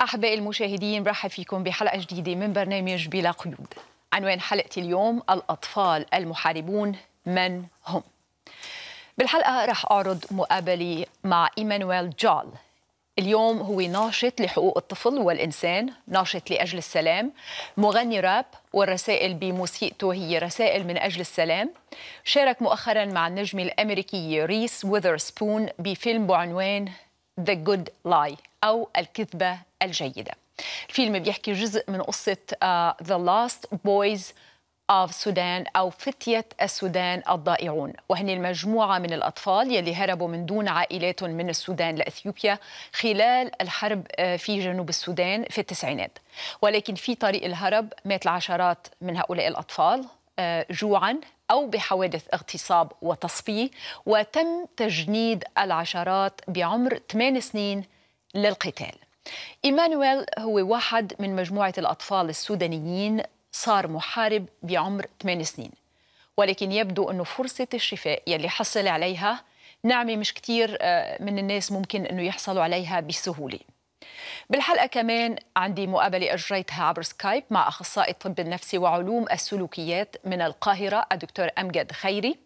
أحبائي المشاهدين، برحب فيكم بحلقة جديدة من برنامج بلا قيود. عنوان حلقة اليوم: الأطفال المحاربون من هم؟ بالحلقة رح أعرض مقابلة مع ايمانويل. اليوم هو ناشط لحقوق الطفل والإنسان، ناشط لأجل السلام، مغني راب، والرسائل بموسيقته هي رسائل من أجل السلام. شارك مؤخراً مع النجمة الأمريكية ريس ويذرسبون بفيلم بعنوان The Good Lie أو الكذبة الجيدة. الفيلم بيحكي جزء من قصة The Lost Boys of Sudan أو فتية السودان الضائعون، وهن المجموعة من الأطفال يلي هربوا من دون عائلاتهم من السودان لإثيوبيا خلال الحرب في جنوب السودان في التسعينات. ولكن في طريق الهرب مات العشرات من هؤلاء الأطفال جوعاً أو بحوادث اغتصاب وتصفية، وتم تجنيد العشرات بعمر 8 سنين للقتال. ايمانويل هو واحد من مجموعة الأطفال السودانيين صار محارب بعمر 8 سنين، ولكن يبدو أنه فرصة الشفاء يلي حصل عليها نعمة مش كتير من الناس ممكن أنه يحصلوا عليها بسهولة. بالحلقة كمان عندي مقابلة أجريتها عبر سكايب مع أخصائي الطب النفسي وعلوم السلوكيات من القاهرة الدكتور أمجد خيري.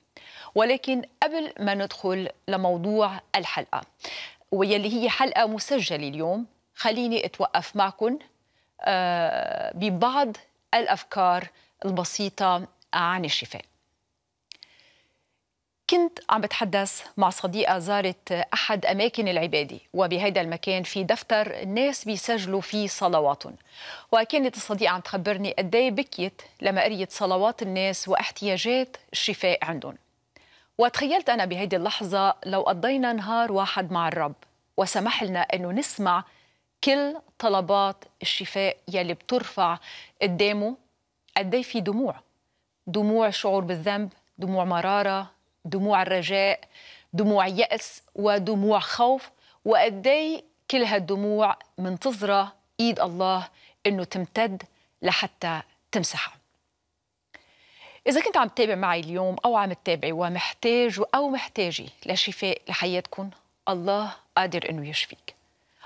ولكن قبل ما ندخل لموضوع الحلقة واللي هي حلقة مسجلة اليوم، خليني أتوقف معكم ببعض الأفكار البسيطة عن الشفاء. كنت عم بتحدث مع صديقة زارت أحد أماكن العبادة، وبهذا المكان في دفتر الناس بيسجلوا فيه صلواتهم، وكانت الصديقة عم تخبرني قد ايه بكيت لما قريت صلوات الناس واحتياجات الشفاء عندهم. وتخيلت أنا بهيدي اللحظة لو قضينا نهار واحد مع الرب وسمح لنا أنه نسمع كل طلبات الشفاء يلي بترفع قدامه، قد ايه في دموع شعور بالذنب، دموع مرارة، دموع الرجاء، دموع يأس، ودموع خوف، وقد ايه كل هالدموع منتظرة ايد الله انه تمتد لحتى تمسحها. إذا كنت عم تتابع معي اليوم أو عم تتابعي ومحتاج أو محتاجة لشفاء لحياتكم، الله قادر إنه يشفيك.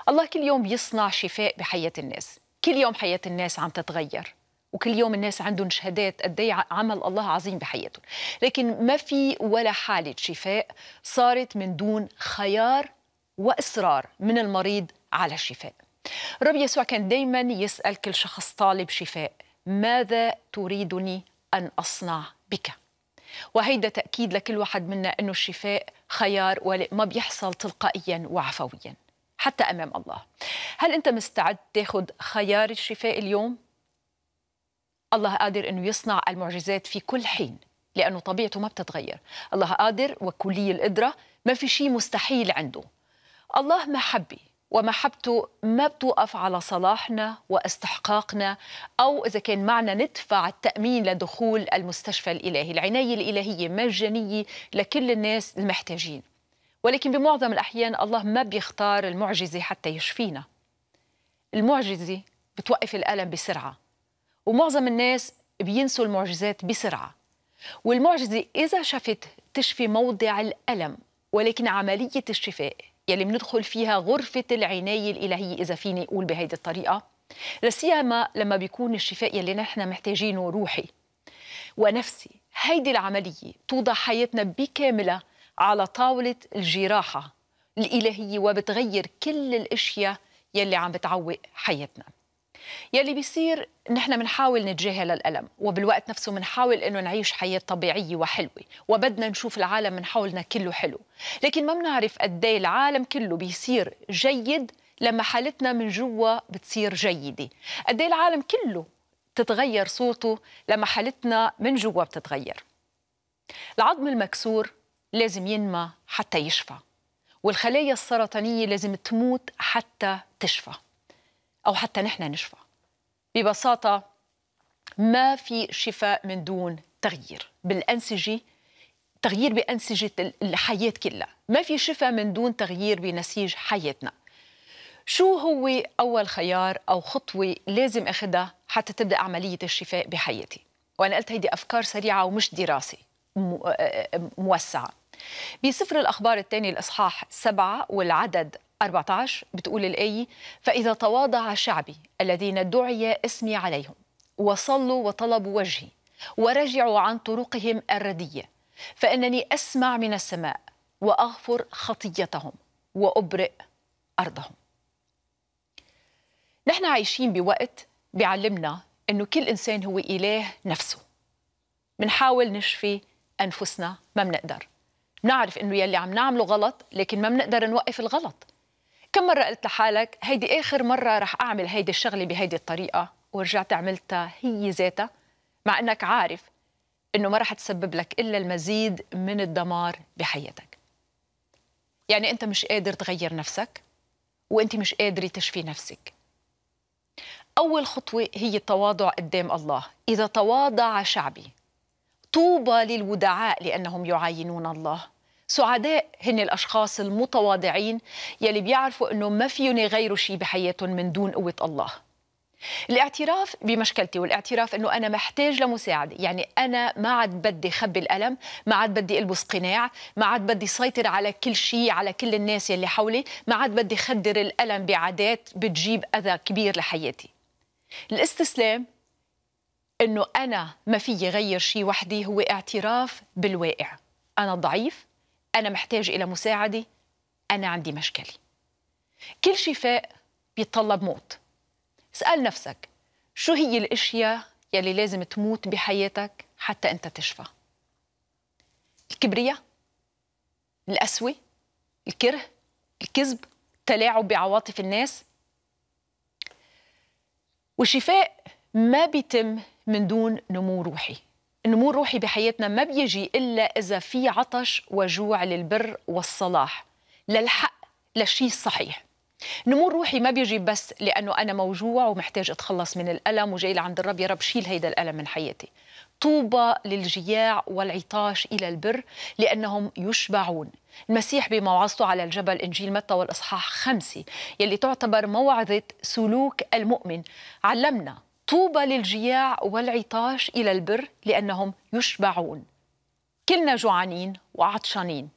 الله كل يوم بيصنع شفاء بحياة الناس، كل يوم حياة الناس عم تتغير، وكل يوم الناس عندهم شهادات قد ايه عمل الله عظيم بحياتهم، لكن ما في ولا حالة شفاء صارت من دون خيار وإصرار من المريض على الشفاء. الرب يسوع كان دايما يسأل كل شخص طالب شفاء: ماذا تريدني أن أصنع بك؟ وهيدا تأكيد لكل واحد منا أنه الشفاء خيار وما بيحصل تلقائيا وعفويا حتى أمام الله. هل أنت مستعد تاخذ خيار الشفاء اليوم؟ الله قادر أنه يصنع المعجزات في كل حين، لأنه طبيعته ما بتتغير. الله قادر وكلي القدرة، ما في شيء مستحيل عنده. الله محبة، ومحبته ما بتوقف على صلاحنا واستحقاقنا، أو إذا كان معنا ندفع التأمين لدخول المستشفى الإلهي. العناية الإلهية مجانية لكل الناس المحتاجين، ولكن بمعظم الأحيان الله ما بيختار المعجزة حتى يشفينا. المعجزة بتوقف الألم بسرعة، ومعظم الناس بينسوا المعجزات بسرعة. والمعجزة إذا شفت تشفي موضع الألم، ولكن عملية الشفاء يلي بندخل فيها غرفة العناية الإلهية، إذا فيني أقول بهيدي الطريقة، لسيما لما بيكون الشفاء يلي نحن محتاجينه روحي ونفسي، هيدي العملية توضع حياتنا بكاملها على طاولة الجراحة الإلهية، وبتغير كل الأشياء يلي عم بتعوق حياتنا. يلي بيصير نحن منحاول نتجاهل الألم، وبالوقت نفسه منحاول إنه نعيش حياة طبيعية وحلوة، وبدنا نشوف العالم من حولنا كله حلو، لكن ما بنعرف قد ايه العالم كله بيصير جيد لما حالتنا من جوا بتصير جيدة، قد ايه العالم كله تتغير صورته لما حالتنا من جوا بتتغير. العظم المكسور لازم ينمى حتى يشفى، والخلايا السرطانية لازم تموت حتى تشفى، أو حتى نحن نشفى. ببساطة ما في شفاء من دون تغيير بالأنسجة، تغيير بأنسجة الحياة كلها. ما في شفاء من دون تغيير بنسيج حياتنا. شو هو أول خيار أو خطوة لازم أخذها حتى تبدأ عملية الشفاء بحياتي؟ وأنا قلت هيدي أفكار سريعة ومش دراسة موسعة. بسفر الأخبار الثاني الإصحاح 7 والعدد 14 بتقول الآية: فإذا تواضع شعبي الذين دعي اسمي عليهم وصلوا وطلبوا وجهي ورجعوا عن طرقهم الردية فإنني أسمع من السماء وأغفر خطيتهم وأبرئ أرضهم. نحن عايشين بوقت بيعلمنا إنه كل إنسان هو إله نفسه. منحاول نشفي أنفسنا، ما بنقدر. بنعرف إنه يلي عم نعمله غلط، لكن ما بنقدر نوقف الغلط. كم مرة قلت لحالك هيدي آخر مرة رح أعمل هيدي الشغلة بهيدي الطريقة، ورجعت عملتها هي ذاتها، مع إنك عارف إنه ما رح تسبب لك إلا المزيد من الدمار بحياتك. يعني أنت مش قادر تغير نفسك، وأنت مش قادرة تشفي نفسك. أول خطوة هي التواضع قدام الله. إذا تواضع شعبي، طوبى للودعاء لأنهم يعاينون الله. سعداء هن الأشخاص المتواضعين يلي بيعرفوا أنه ما فيهم يغيروا شيء بحياتهم من دون قوة الله. الاعتراف بمشكلتي والاعتراف أنه أنا محتاج لمساعدة، يعني أنا ما عاد بدي خبي الألم، ما عاد بدي ألبس قناع، ما عاد بدي سيطر على كل شيء، على كل الناس يلي حولي، ما عاد بدي خدر الألم بعادات بتجيب أذى كبير لحياتي. الاستسلام أنه أنا ما في غير شيء وحدي هو اعتراف بالواقع. أنا ضعيف، أنا محتاج إلى مساعدة، أنا عندي مشكلة. كل شفاء بيتطلب موت. اسأل نفسك شو هي الأشياء يلي لازم تموت بحياتك حتى أنت تشفى؟ الكبرياء، القسوة، الكره، الكذب، التلاعب بعواطف الناس. والشفاء ما بيتم من دون نمو روحي. النمو الروحي بحياتنا ما بيجي إلا إذا في عطش وجوع للبر والصلاح، للحق، للشيء الصحيح. النمو الروحي ما بيجي بس لأنه أنا موجوع ومحتاج أتخلص من الألم وجاي لعند الرب: يا رب شيل هيدا الألم من حياتي. طوبى للجياع والعطاش إلى البر لأنهم يشبعون. المسيح بموعظته على الجبل، إنجيل متى والإصحاح 5 يلي تعتبر موعظة سلوك المؤمن، علمنا طوبى للجياع والعطاش إلى البر لأنهم يشبعون. كلنا جوعانين وعطشانين،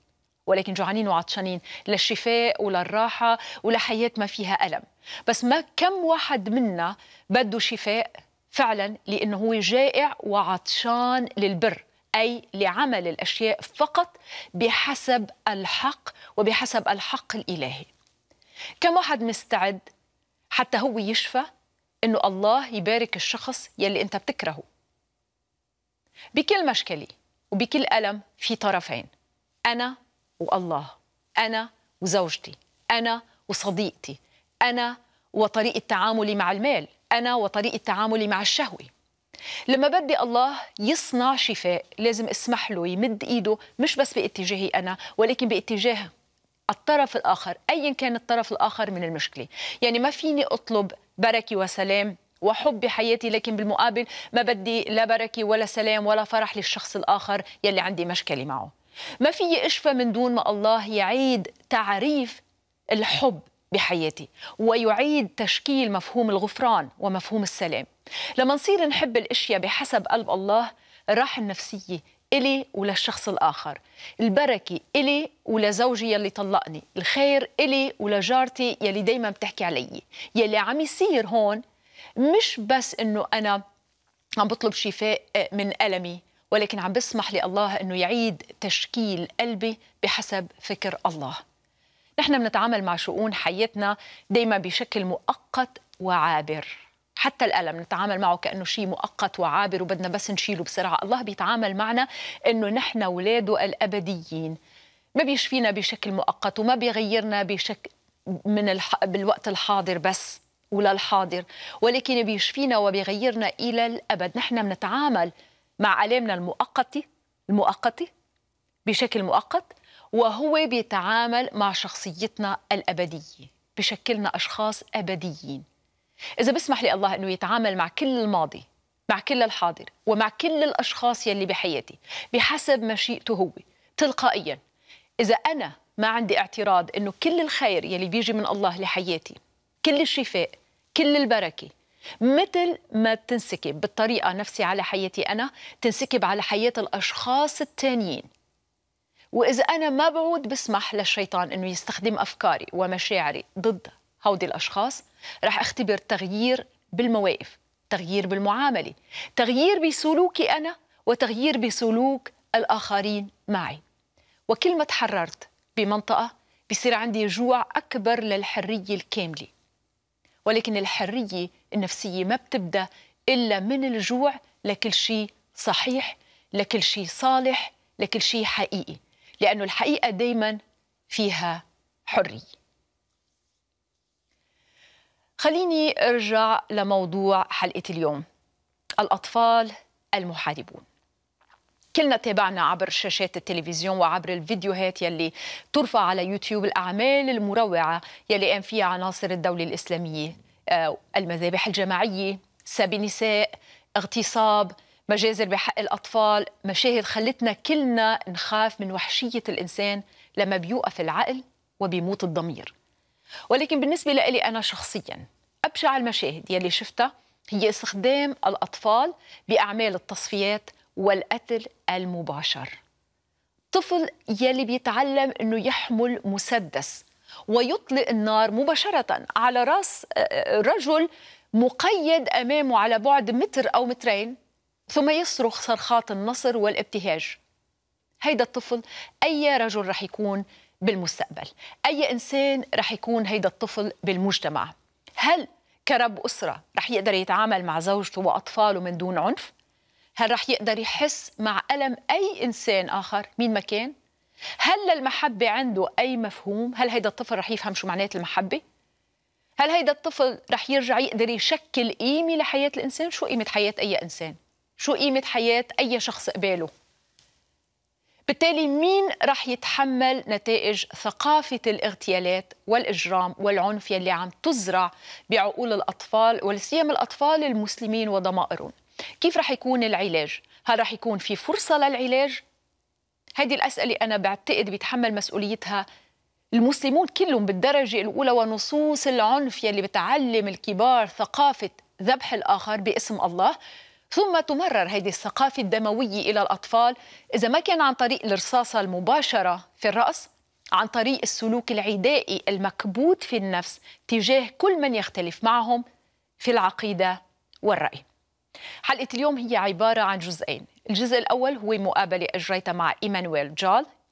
ولكن جوعانين وعطشانين للشفاء وللراحة ولحياة ما فيها ألم. بس ما كم واحد منا بده شفاء فعلا لأنه هو جائع وعطشان للبر، أي لعمل الأشياء فقط بحسب الحق وبحسب الحق الإلهي. كم واحد مستعد حتى هو يشفى إنه الله يبارك الشخص يلي أنت بتكرهه؟ بكل مشكلة وبكل ألم في طرفين: أنا والله، أنا وزوجتي، أنا وصديقتي، أنا وطريقة تعاملي مع المال، أنا وطريقة تعاملي مع الشهوة. لما بدي الله يصنع شفاء لازم اسمح له يمد إيده، مش بس باتجاهي أنا ولكن باتجاه الطرف الآخر، أيا كان الطرف الآخر من المشكلة. يعني ما فيني أطلب بركة وسلام وحب بحياتي لكن بالمقابل ما بدي لا بركة ولا سلام ولا فرح للشخص الآخر يلي عندي مشكلة معه. ما في أشفى من دون ما الله يعيد تعريف الحب بحياتي ويعيد تشكيل مفهوم الغفران ومفهوم السلام. لما نصير نحب الأشياء بحسب قلب الله، الراحة النفسية إلي وللشخص الآخر، البركة إلي ولزوجي يلي طلقني، الخير إلي ولجارتي يلي دايما بتحكي علي. يلي عم يصير هون مش بس إنه أنا عم بطلب شفاء من ألمي، ولكن عم بسمح لله إنه يعيد تشكيل قلبي بحسب فكر الله. نحن بنتعامل مع شؤون حياتنا دايما بشكل مؤقت وعابر. حتى الألم نتعامل معه كأنه شيء مؤقت وعابر وبدنا بس نشيله بسرعة. الله بيتعامل معنا إنه نحن ولاده الأبديين، ما بيشفينا بشكل مؤقت وما بيغيرنا بشكل بالوقت الحاضر بس ولا الحاضر، ولكن بيشفينا وبيغيرنا إلى الأبد. نحن بنتعامل مع آلامنا المؤقتة بشكل مؤقت، وهو بيتعامل مع شخصيتنا الأبدية، بشكلنا أشخاص أبديين. إذا بسمح لي الله أنه يتعامل مع كل الماضي، مع كل الحاضر، ومع كل الأشخاص يلي بحياتي بحسب مشيئته هو تلقائيا، إذا أنا ما عندي اعتراض أنه كل الخير يلي بيجي من الله لحياتي، كل الشفاء، كل البركة، مثل ما تنسكب بالطريقة نفسي على حياتي أنا، تنسكب على حياة الأشخاص التانيين. وإذا أنا ما بعود بسمح للشيطان أنه يستخدم أفكاري ومشاعري ضد هودي الأشخاص، رح أختبر تغيير بالمواقف، تغيير بالمعاملة، تغيير بسلوكي أنا وتغيير بسلوك الآخرين معي. وكل ما تحررت بمنطقة بيصير عندي جوع أكبر للحرية الكاملة. ولكن الحرية النفسية ما بتبدأ إلا من الجوع لكل شيء صحيح، لكل شيء صالح، لكل شيء حقيقي، لأنه الحقيقة دايما فيها حرية. خليني أرجع لموضوع حلقة اليوم، الأطفال المحاربون. كلنا تابعنا عبر شاشات التلفزيون وعبر الفيديوهات يلي ترفع على يوتيوب الأعمال المروعة يلي قام فيها عناصر الدولة الإسلامية، المذابح الجماعية، سبي نساء، اغتصاب، مجازر بحق الأطفال، مشاهد خلتنا كلنا نخاف من وحشية الإنسان لما بيوقف العقل وبيموت الضمير. ولكن بالنسبة لي أنا شخصياً أبشع المشاهد يلي شفتها هي استخدام الأطفال بأعمال التصفيات والقتل المباشر. طفل يلي بيتعلم أنه يحمل مسدس ويطلق النار مباشرة على رأس رجل مقيد أمامه على بعد متر أو مترين، ثم يصرخ صرخات النصر والابتهاج. هيدا الطفل أي رجل رح يكون بالمستقبل؟ أي إنسان رح يكون هيدا الطفل بالمجتمع؟ هل كرب أسرة رح يقدر يتعامل مع زوجته وأطفاله من دون عنف؟ هل رح يقدر يحس مع ألم أي إنسان آخر مين ما كان؟ هل للمحبة عنده أي مفهوم؟ هل هيدا الطفل رح يفهم شو معنات المحبة؟ هل هيدا الطفل رح يرجع يقدر يشكل قيمة لحياة الإنسان؟ شو قيمة حياة أي إنسان؟ شو قيمة حياة أي شخص قباله؟ بالتالي مين رح يتحمل نتائج ثقافة الاغتيالات والإجرام والعنف يلي عم تزرع بعقول الأطفال والسيما الأطفال المسلمين وضمائرهم؟ كيف رح يكون العلاج؟ هل رح يكون في فرصة للعلاج؟ هذه الأسئلة أنا بعتقد بيتحمل مسؤوليتها المسلمون كلهم بالدرجة الأولى، ونصوص العنف يلي بتعلم الكبار ثقافة ذبح الآخر باسم الله، ثم تمرر هذه الثقافة الدموية إلى الأطفال، إذا ما كان عن طريق الرصاصة المباشرة في الرأس، عن طريق السلوك العدائي المكبوت في النفس تجاه كل من يختلف معهم في العقيدة والرأي. حلقة اليوم هي عبارة عن جزئين. الجزء الأول هو مقابلة أجريتها مع ايمانويل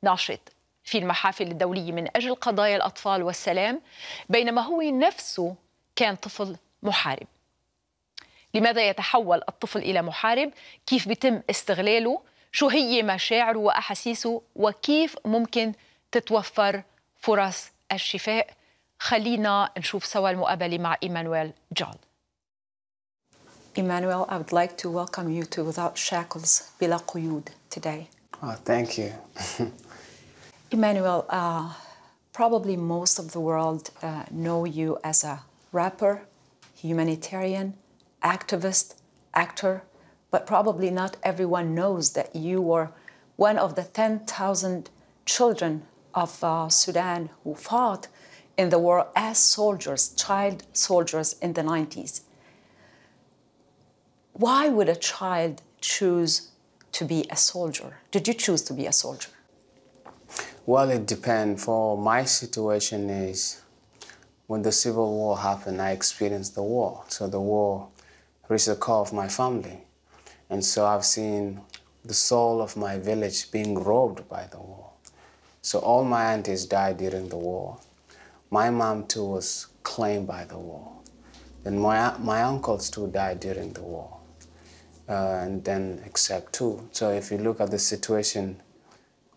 ناشط في المحافل الدولية من أجل قضايا الأطفال والسلام، بينما هو نفسه كان طفل محارب. لماذا يتحول الطفل إلى محارب؟ كيف بيتم استغلاله؟ شو هي مشاعره وأحاسيسه؟ وكيف ممكن تتوفر فرص الشفاء؟ خلينا نشوف سوا المقابلة مع ايمانويل Emmanuel, I would like to welcome you to Without Shackles, بلا قيود today. Oh, thank you. Emmanuel, probably most of the world know you as a rapper, humanitarian, activist, actor, but probably not everyone knows that you were one of the 10,000 children of Sudan who fought in the war as soldiers, child soldiers in the 90s. Why would a child choose to be a soldier? Did you choose to be a soldier? Well, it depends. For my situation is, when the Civil War happened, I experienced the war. So the war reached the core of my family. And so I've seen the soul of my village being robbed by the war. So all my aunties died during the war. My mom too was claimed by the war. And my uncles too died during the war. And then except two. So if you look at the situation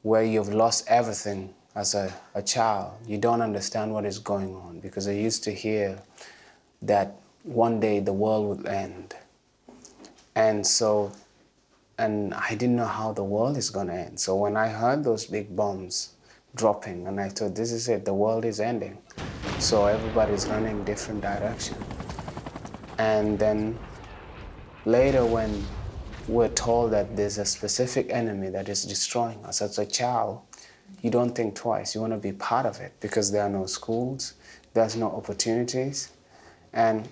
where you've lost everything as a child, you don't understand what is going on, because I used to hear that one day the world would end. And I didn't know how the world is going to end. So when I heard those big bombs dropping, and I thought, this is it, the world is ending. So everybody's running different direction. And then later, when we're told that there's a specific enemy that is destroying us, as a child, you don't think twice. You want to be part of it, because there are no schools, there's no opportunities. And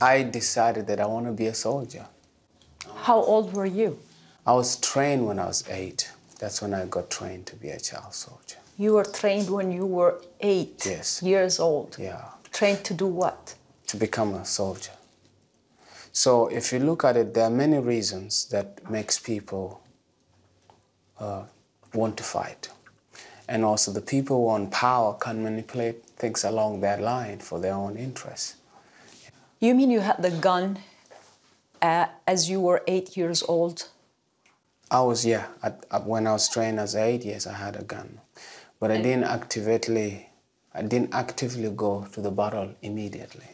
I decided that I want to be a soldier. How old were you? I was trained when I was 8. That's when I got trained to be a child soldier. You were trained when you were 8 Yes. years old. Yeah. Trained to do what? To become a soldier. So if you look at it, there are many reasons that makes people want to fight. And also the people who are in power can manipulate things along that line for their own interests. You mean you had the gun as you were 8 years old? When I was trained as 8 years, I had a gun. But I didn't actively go to the battle immediately.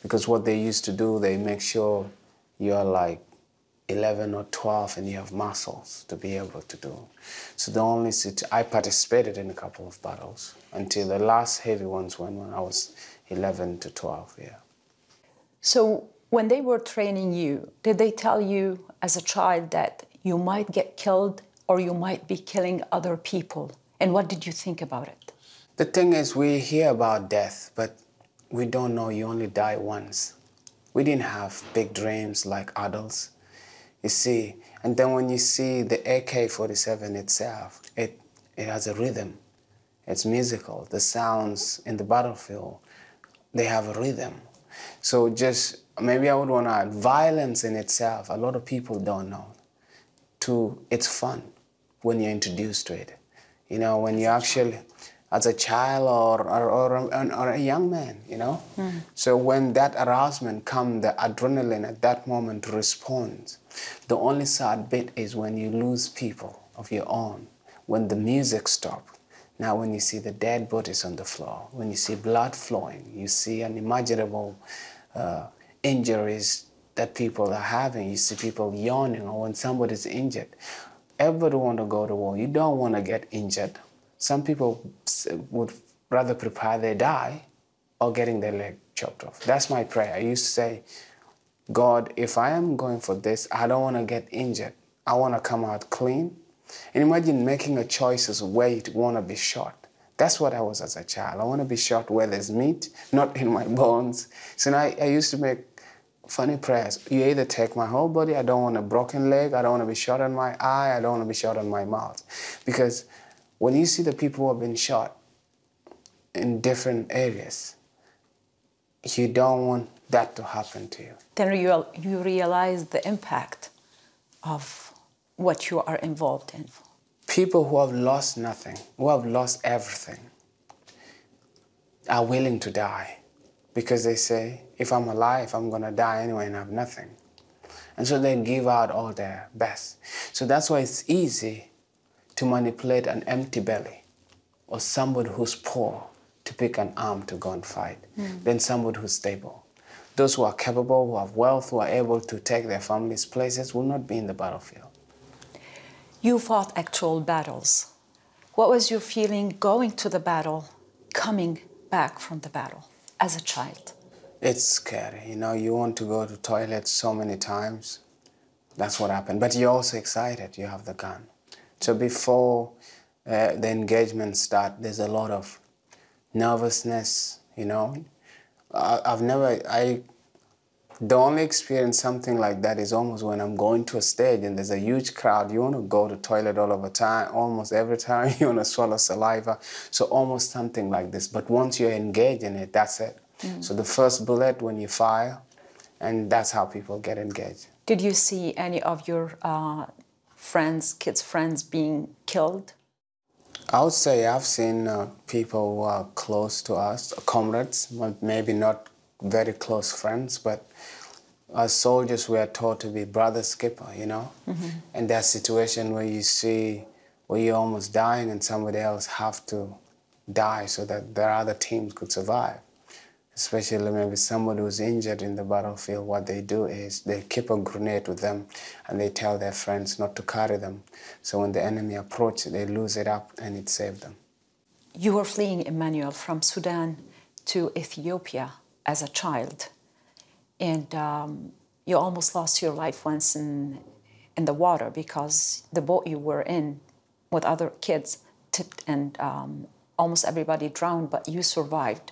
Because what they used to do, they make sure you're like 11 or 12 and you have muscles to be able to do. So I participated in a couple of battles until the last heavy ones when I was 11 to 12, yeah. So when they were training you, did they tell you as a child that you might get killed or you might be killing other people? And what did you think about it? The thing is, we hear about death, but we don't know you only die once. We didn't have big dreams like adults, you see. And then when you see the AK-47 itself, it has a rhythm. It's musical. The sounds in the battlefield, they have a rhythm. So just, maybe I would want to add, violence in itself, a lot of people don't know. It's fun when you're introduced to it. You know, when you actually, as a child or a young man, you know? Mm. So when that arousement comes, the adrenaline at that moment responds. The only sad bit is when you lose people of your own, when the music stops. Now when you see the dead bodies on the floor, when you see blood flowing, you see unimaginable injuries that people are having, you see people yawning, or when somebody's injured. Everybody wants to go to war. You don't want to get injured. Some people would rather prepare they die or getting their leg chopped off. That's my prayer. I used to say, God, if I am going for this, I don't want to get injured. I want to come out clean. And imagine making a choice where you want to be shot. That's what I was as a child. I want to be shot where there's meat, not in my bones. So now I used to make funny prayers. You either take my whole body, I don't want a broken leg, I don't want to be shot in my eye, I don't want to be shot in my mouth. Because when you see the people who have been shot in different areas, you don't want that to happen to you. Then you realize the impact of what you are involved in. People who have lost nothing, who have lost everything, are willing to die. Because they say, if I'm alive, I'm going to die anyway and have nothing. And so they give out all their best. So that's why it's easy to manipulate an empty belly or somebody who's poor to pick an arm to go and fight than somebody who's stable. Those who are capable, who have wealth, who are able to take their families places will not be in the battlefield. You fought actual battles. What was your feeling going to the battle, coming back from the battle? As a child? It's scary. You know, you want to go to the toilet so many times. That's what happened. But you're also excited. You have the gun. So before the engagement starts, there's a lot of nervousness, you know. The only experience something like that is almost when I'm going to a stage and there's a huge crowd. You want to go to the toilet all of the time, almost every time. You want to swallow saliva. So almost something like this. But once you're engaged in it, that's it. So the first bullet when you fire, and that's how people get engaged. Did you see any of your kids' friends being killed? I would say I've seen people who are close to us, comrades, maybe not very close friends, but as soldiers we are taught to be brother skipper, you know? And that situation where you see where you're almost dying and somebody else have to die so that their other teams could survive. Especially maybe somebody who's injured in the battlefield, what they do is they keep a grenade with them and they tell their friends not to carry them. So when the enemy approaches, they lose it up and it saves them. You were fleeing, Eimánويل, from Sudan to Ethiopia as a child. And you almost lost your life once in the water because the boat you were in with other kids tipped and almost everybody drowned, but you survived.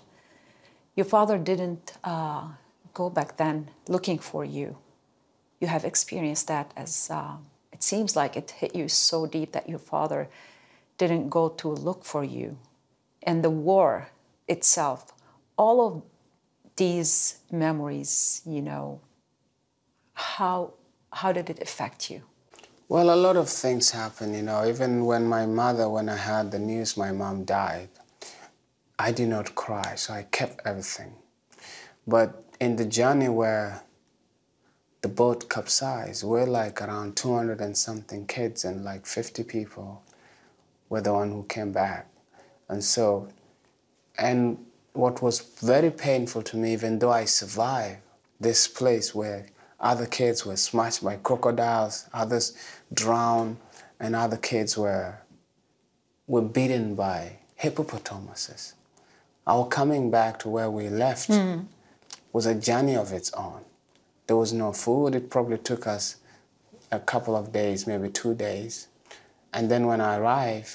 Your father didn't go back then looking for you. You have experienced that as it seems like it hit you so deep that your father didn't go to look for you. And the war itself, all of these memories, you know, how did it affect you? Well, a lot of things happen, you know. Even when I heard the news my mom died, I did not cry, so I kept everything. But in the journey where the boat capsized, we're like around 200 and something kids, and like 50 people were the one who came back. And what was very painful to me, even though I survived this place where other kids were smashed by crocodiles, others drowned, and other kids were beaten by hippopotamuses. Our coming back to where we left was a journey of its own. There was no food. It probably took us a couple of days, maybe 2 days. And then when I arrived,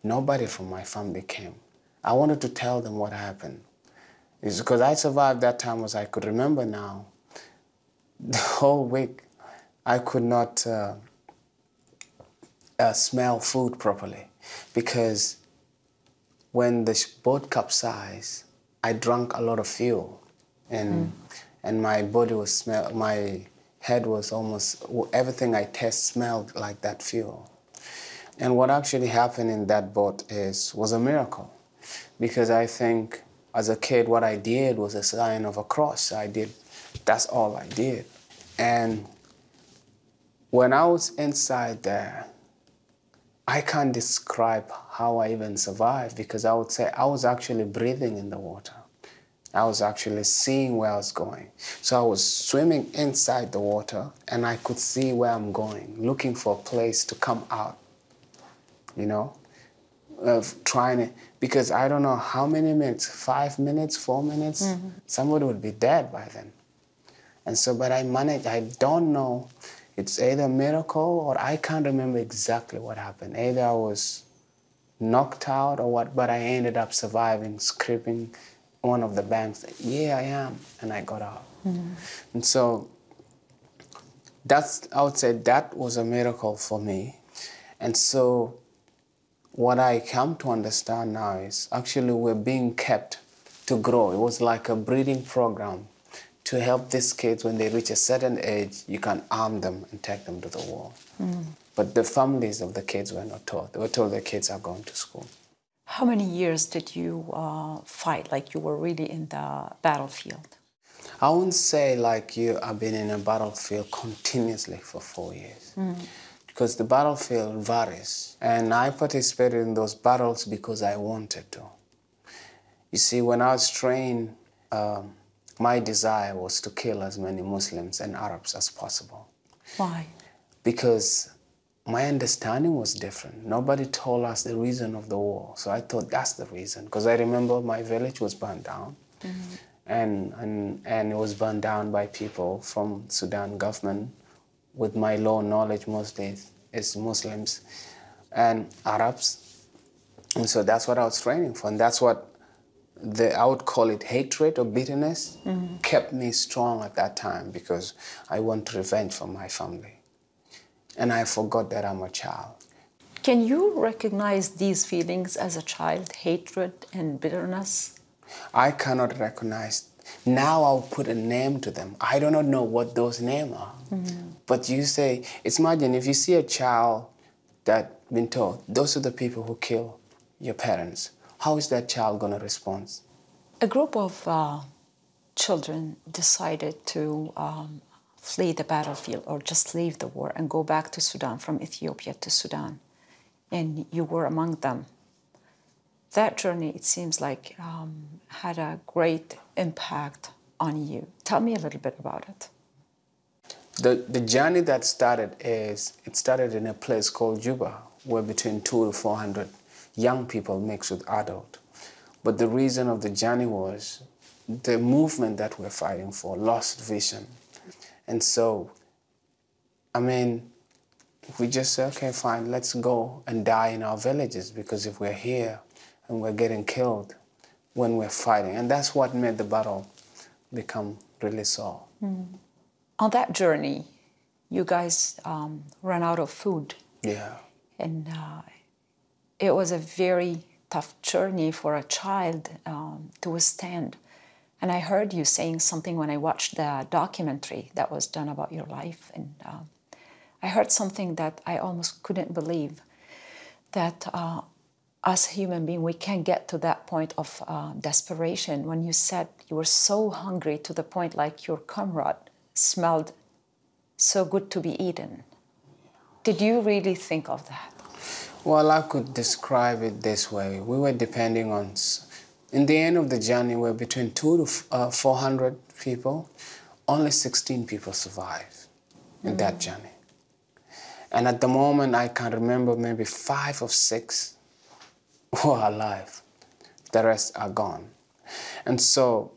nobody from my family came. I wanted to tell them what happened. It's because I survived that time as I could remember now. The whole week, I could not smell food properly because when the boat capsized, I drank a lot of fuel, and my body was my head was almost, everything I taste smelled like that fuel. And what actually happened in that boat was a miracle, because I think as a kid what I did was a sign of a cross. That's all I did. And when I was inside there, I can't describe how I even survived, because I would say I was actually breathing in the water. I was actually seeing where I was going. So I was swimming inside the water, and I could see where I'm going, looking for a place to come out, you know, because I don't know how many minutes, 5 minutes, 4 minutes, somebody would be dead by then. And so, but I managed. I don't know. It's either a miracle or I can't remember exactly what happened. Either I was knocked out or what, but I ended up surviving, scraping one of the banks. Yeah, I am. And I got out. And so I would say that was a miracle for me. And so what I come to understand now is actually we're being kept to grow. It was like a breeding program to help these kids. When they reach a certain age, you can arm them and take them to the war. But the families of the kids were not taught. They were told their kids are going to school. How many years did you fight, like you were really in the battlefield? I wouldn't say like you have been in a battlefield continuously for 4 years. Because the battlefield varies. And I participated in those battles because I wanted to. You see, when I was trained, my desire was to kill as many Muslims and Arabs as possible. Why? Because my understanding was different. Nobody told us the reason of the war. So I thought that's the reason. Because I remember my village was burned down. And it was burned down by people from Sudan government. With my low knowledge, mostly it's Muslims and Arabs. And so that's what I was training for. And that's what I would call it hatred or bitterness, kept me strong at that time, because I want revenge for my family. And I forgot that I'm a child. Can you recognize these feelings as a child, hatred and bitterness? I cannot recognize. Now I'll put a name to them. I do not know what those names are. But you say, imagine if you see a child that's been told, those are the people who kill your parents. How is that child going to respond? A group of children decided to flee the battlefield or just leave the war and go back to Sudan, from Ethiopia to Sudan. And you were among them. That journey, it seems like, had a great impact on you. Tell me a little bit about it. The journey that started in a place called Juba, where between 200 to 400 young people mixed with adults. But the reason of the journey was the movement that we're fighting for lost vision. And so, I mean, we just said, okay, fine, let's go and die in our villages, because if we're here and we're getting killed when we're fighting. And that's what made the battle become really sore. On that journey, you guys ran out of food. Yeah. And it was a very tough journey for a child to withstand. And I heard you saying something when I watched the documentary that was done about your life. And I heard something that I almost couldn't believe, that as human beings, we can get to that point of desperation. When you said you were so hungry to the point like your comrade smelled so good to be eaten. Did you really think of that? Well, I could describe it this way. We were depending on, in the end of the journey, we were between 200 to 400 people. Only 16 people survived in that journey. And at the moment, I can remember maybe 5 or 6 who are alive. The rest are gone. And so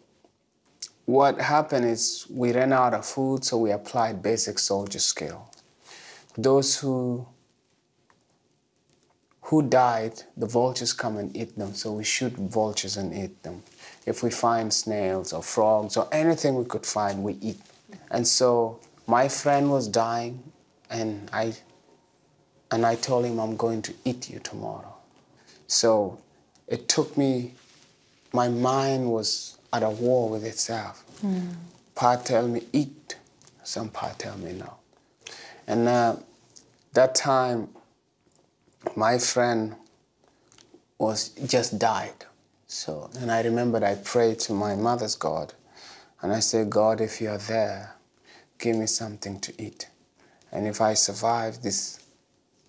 what happened is we ran out of food, so we applied basic soldier skill. Those who died, the vultures come and eat them, so we shoot vultures and eat them. If we find snails or frogs or anything we could find, we eat. And so my friend was dying, and I told him, I'm going to eat you tomorrow. So it took me, my mind was at a war with itself. Part tell me eat, some part tell me no. And that time, my friend just died. So, and I remembered I prayed to my mother's God, and I said, God, if you're there, give me something to eat. And if I survive this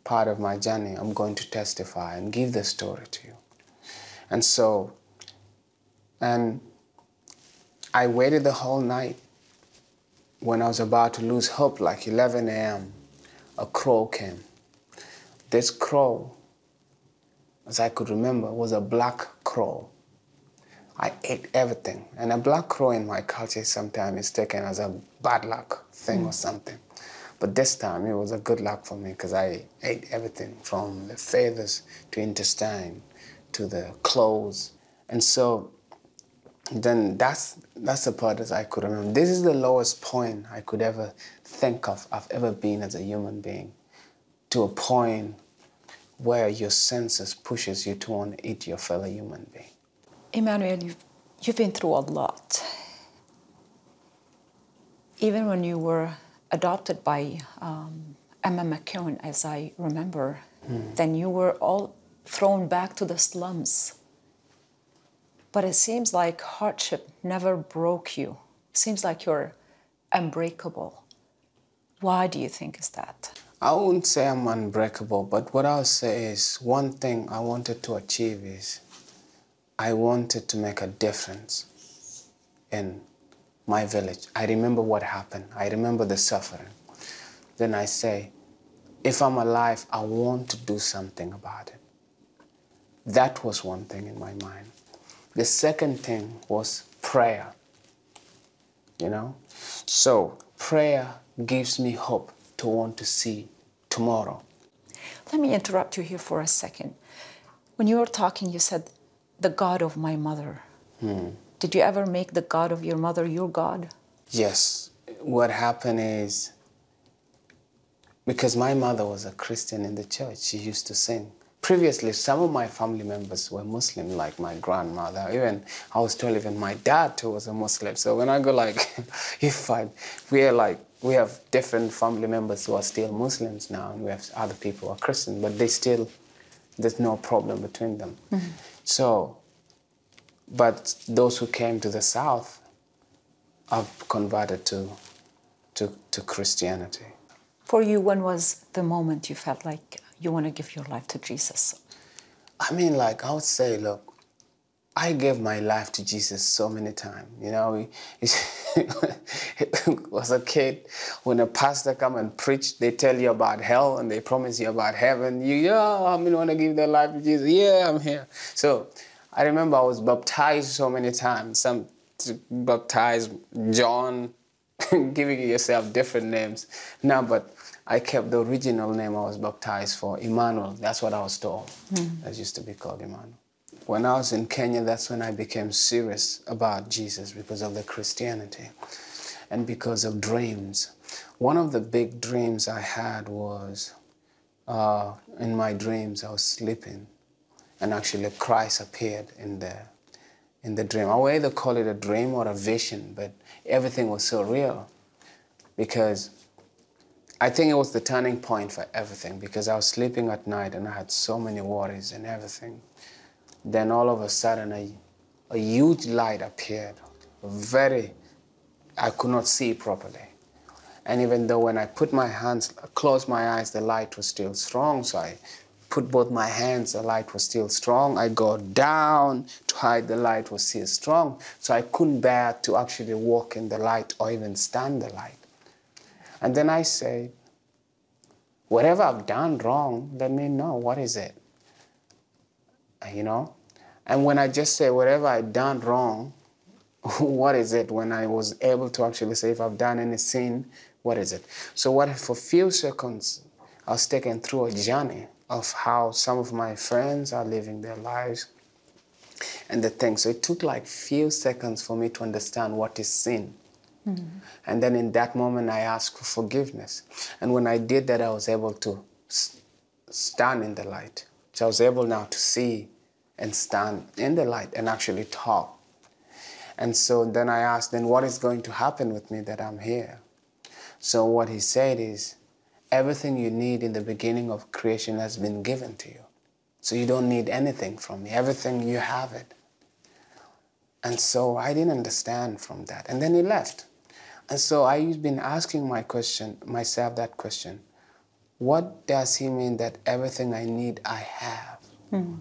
part of my journey, I'm going to testify and give the story to you. And so, and I waited the whole night. When I was about to lose hope, like 11 a.m., a crow came. This crow, as I could remember, was a black crow. I ate everything. And a black crow in my culture sometimes is taken as a bad luck thing or something. But this time it was a good luck for me because I ate everything from the feathers to intestine to the clothes. And so then that's the part that I could remember. This is the lowest point I could ever think of I've ever been as a human being, to a point where your senses pushes you to want to eat your fellow human being. Eimánóil, you've been through a lot. Even when you were adopted by Emma McKeown, as I remember, then you were all thrown back to the slums. But it seems like hardship never broke you. It seems like you're unbreakable. Why do you think is that? I wouldn't say I'm unbreakable, but what I'll say is one thing I wanted to achieve is I wanted to make a difference in my village. I remember what happened. I remember the suffering. Then I say, if I'm alive, I want to do something about it. That was one thing in my mind. The second thing was prayer, you know? So prayer gives me hope to want to see tomorrow. Let me interrupt you here for a second. When you were talking, you said, the God of my mother. Did you ever make the God of your mother your God? Yes. What happened is, because my mother was a Christian in the church, she used to sing. Previously, some of my family members were Muslim, like my grandmother. Even, I was told even my dad too was a Muslim. So when I go like, we have different family members who are still Muslims now, and we have other people who are Christian, but there's no problem between them. So, but those who came to the South have converted to Christianity. For you, when was the moment you felt like you want to give your life to Jesus? I mean, like, I would say, look, I gave my life to Jesus so many times. You know, was a kid, when a pastor come and preach, they tell you about hell and they promise you about heaven. I want to give their life to Jesus. Yeah, I'm here. So I remember I was baptized so many times. Some baptized John, giving yourself different names. No, but I kept the original name I was baptized for, Eimánóil. That's what I was told. That used to be called Eimánóil. When I was in Kenya, that's when I became serious about Jesus, because of the Christianity and because of dreams. One of the big dreams I had was, in my dreams, I was sleeping, and actually Christ appeared in the dream. I would either call it a dream or a vision, but everything was so real, because I think it was the turning point for everything, because I was sleeping at night and I had so many worries and everything. Then all of a sudden a huge light appeared. I could not see properly. And even though when I put my hands, closed my eyes, the light was still strong. So I put both my hands, the light was still strong. I go down to hide, the light was still strong. So I couldn't bear to actually walk in the light or even stand the light. And then I said, whatever I've done wrong, let me know, what is it? You know? And when I just say whatever I've done wrong, what is it? When I was able to actually say, if I've done any sin, what is it? So for a few seconds, I was taken through a journey of how some of my friends are living their lives and the things. So it took like few seconds for me to understand what is sin. Mm-hmm. And then in that moment, I asked for forgiveness. And when I did that, I was able to stand in the light. So I was able now to see and stand in the light and actually talk. And so then I asked, then what is going to happen with me that I'm here? So what he said is, everything you need in the beginning of creation has been given to you. So you don't need anything from me. Everything, you have it. And so I didn't understand from that. And then he left. And so I've been asking myself that question. What does he mean that everything I need, I have? Mm-hmm.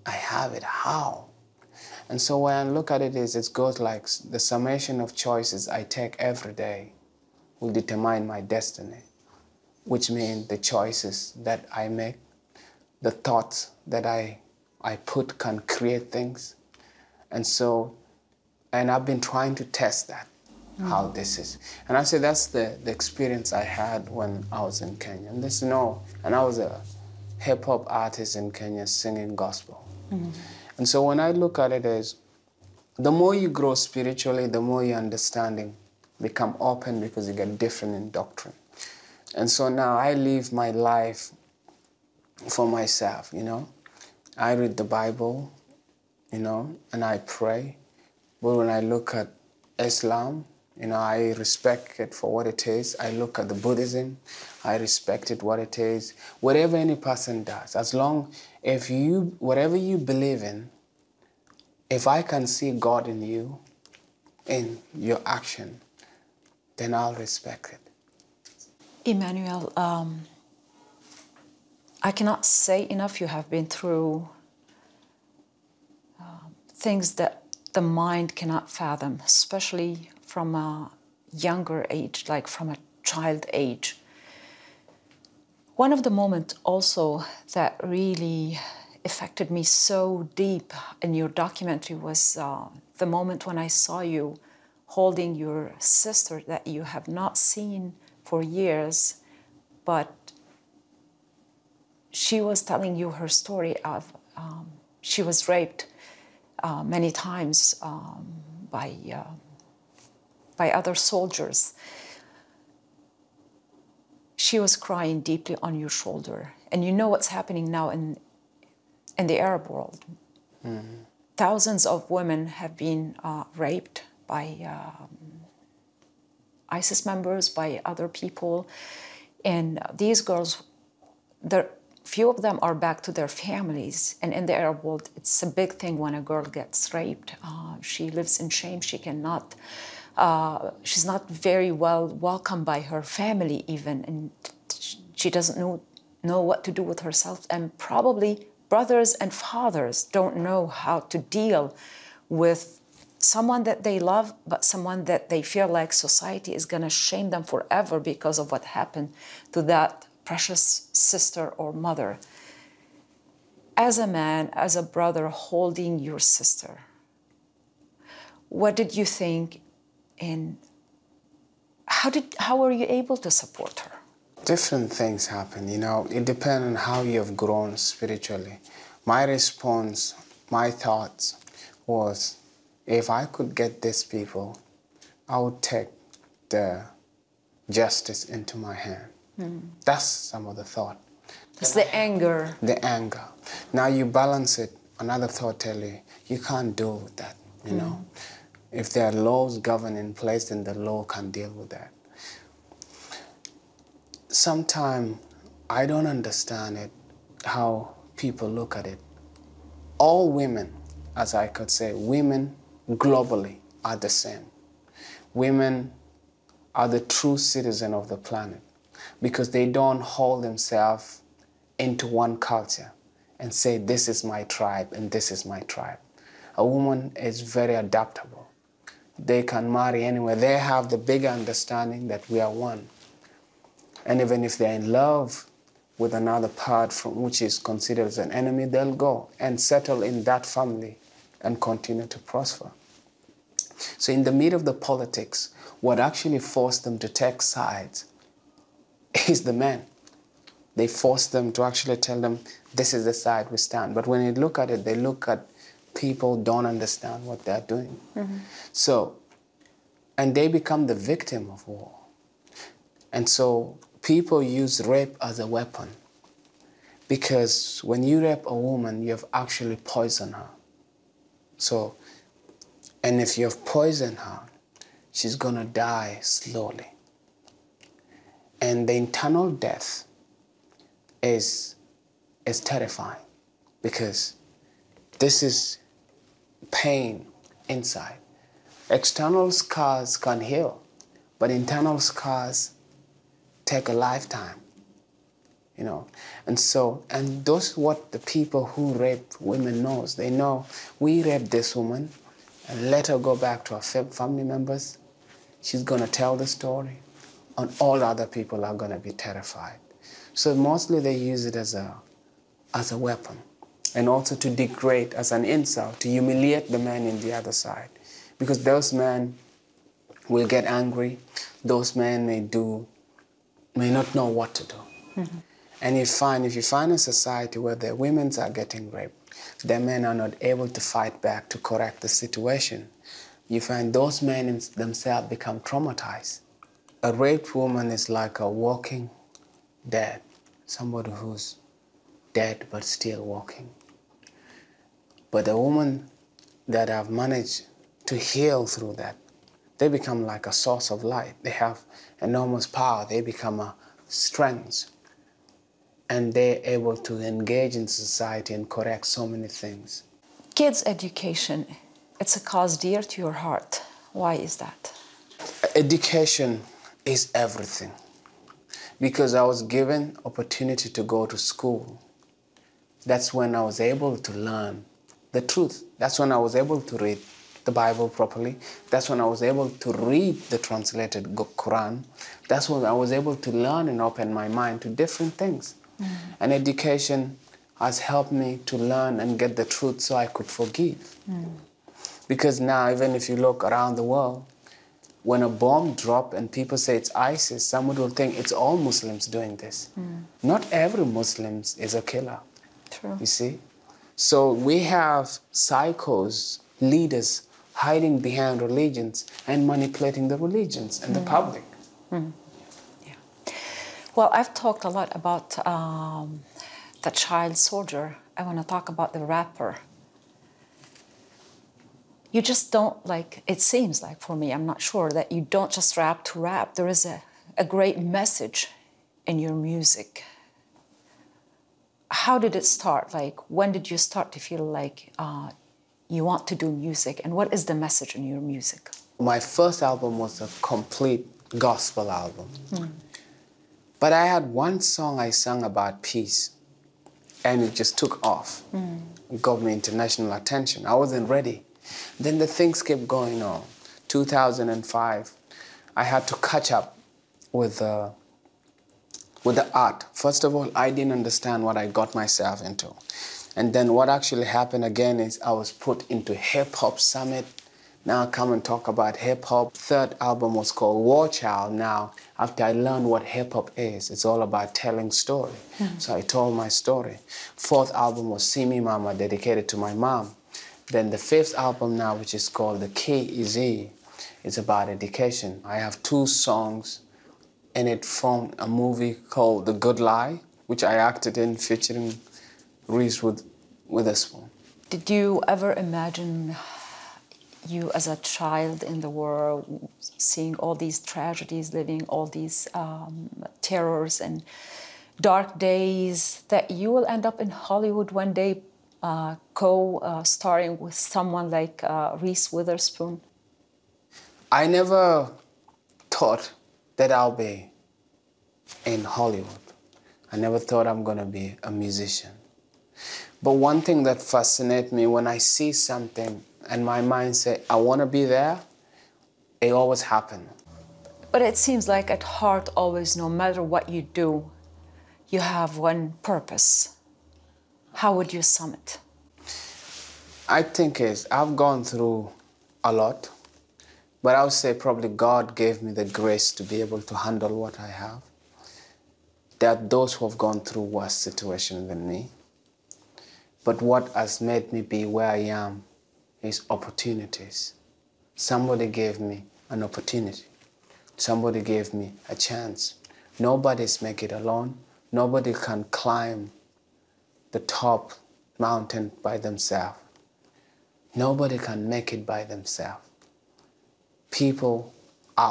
I have it. How? And so when I look at it, it goes like the summation of choices I take every day will determine my destiny, which means the choices that I make, the thoughts that I put can create things. And so, and I've been trying to test that, how this is. And I say that's the experience I had when I was in Kenya. And I was a hip-hop artist in Kenya singing gospel. Mm-hmm. And so when I look at it as, the more you grow spiritually, the more your understanding become open, because you get different in doctrine. And so now I live my life for myself, you know. I read the Bible, you know, and I pray. But when I look at Islam, you know, I respect it for what it is. I look at the Buddhism, I respect it what it is. Whatever any person does, as long if whatever you believe in, if I can see God in you, in your action, then I'll respect it. Eimánóill, I cannot say enough. You have been through things that the mind cannot fathom, especially from a younger age, like from a child age. One of the moments also that really affected me so deep in your documentary was the moment when I saw you holding your sister that you have not seen for years, but she was telling you her story of she was raped many times by other soldiers. She was crying deeply on your shoulder. And you know what's happening now in the Arab world. Mm-hmm. Thousands of women have been raped by ISIS members, by other people. And these girls, few of them are back to their families. And in the Arab world, it's a big thing when a girl gets raped. She lives in shame. She cannot, she's not very well welcomed by her family even. And she doesn't know what to do with herself. And probably brothers and fathers don't know how to deal with someone that they love, but someone that they feel like society is going to shame them forever because of what happened to that precious sister or mother. As a man, as a brother holding your sister, what did you think, and how were you able to support her? Different things happen, you know. It depends on how you have grown spiritually. My response, my thoughts was, if I could get these people, I would take the justice into my hand. That's some of the thought. It's the anger. The anger. Now you balance it. Another thought tell you, you can't deal with that, you know. If there are laws governed in place, then the law can deal with that. Sometimes I don't understand it, how people look at it. All women, as I could say, women globally are the same. Women are the true citizens of the planet because they don't hold themselves into one culture and say, this is my tribe and this is my tribe. A woman is very adaptable. They can marry anywhere. They have the bigger understanding that we are one. And even if they're in love with another part from which is considered as an enemy, they'll go and settle in that family and continue to prosper. So in the middle of the politics, what actually forced them to take sides is the men. They force them to actually tell them, this is the side we stand. But when you look at it, they look at people don't understand what they're doing. So, and they become the victim of war. And so people use rape as a weapon because when you rape a woman, you have actually poisoned her. So, and if you have poisoned her, she's gonna die slowly. And the internal death is terrifying because this is pain inside. External scars can heal, but internal scars take a lifetime, you know. And so, and those what the people who rape women knows. They know we rape this woman and let her go back to her family members. She's gonna tell the story and all other people are gonna be terrified. So mostly they use it as a weapon and also to degrade as an insult, to humiliate the man in the other side. Because those men will get angry. Those men may not know what to do. And if you find a society where the women are getting raped, the men are not able to fight back to correct the situation, you find those men themselves become traumatized. A raped woman is like a walking dead, somebody who's dead but still walking. But the women that have managed to heal through that, they become like a source of light. They have enormous power. They become a strength. And they're able to engage in society and correct so many things. Kids' education, it's a cause dear to your heart. Why is that? Education is everything. Because I was given opportunity to go to school. That's when I was able to learn the truth. That's when I was able to read the Bible properly. That's when I was able to read the translated Quran. That's when I was able to learn and open my mind to different things. And education has helped me to learn and get the truth so I could forgive. Because now, even if you look around the world, when a bomb drops and people say it's ISIS, someone will think it's all Muslims doing this. Not every Muslim is a killer. True. You see? So we have psychos, leaders, hiding behind religions and manipulating the religions and the public. Yeah. Well, I've talked a lot about the child soldier. I want to talk about the rapper. You just don't, like, it seems like for me, I'm not sure, that you don't just rap to rap. There is a great message in your music. How did it start? Like, when did you start to feel like you want to do music? And what is the message in your music? My first album was a complete gospel album. But I had one song I sang about peace, and it just took off. It got me international attention. I wasn't ready. Then the things kept going on. 2005, I had to catch up with the art. First of all, I didn't understand what I got myself into. And then what actually happened again is I was put into hip-hop summit. Now I come and talk about hip-hop. Third album was called War Child. Now, after I learned what hip-hop is, it's all about telling story. So I told my story. Fourth album was See Me Mama, dedicated to my mom. Then the fifth album now, which is called The Key Is E, is about education. I have 2 songs and it formed a movie called The Good Lie, which I acted in featuring Reese Witherspoon. Did you ever imagine you as a child in the war, seeing all these tragedies, living all these terrors and dark days, that you will end up in Hollywood one day co-starring with someone like Reese Witherspoon? I never thought that I'll be in Hollywood. I never thought I'm going to be a musician. But one thing that fascinates me, when I see something and my mind says, I want to be there, it always happens. But it seems like at heart always, no matter what you do, you have one purpose. How would you sum it? I think I've gone through a lot, but I would say probably God gave me the grace to be able to handle what I have. There are those who have gone through worse situations than me. But what has made me be where I am is opportunities. Somebody gave me an opportunity. Somebody gave me a chance. Nobody's make it alone. Nobody can climb the top mountain by themselves. Nobody can make it by themselves.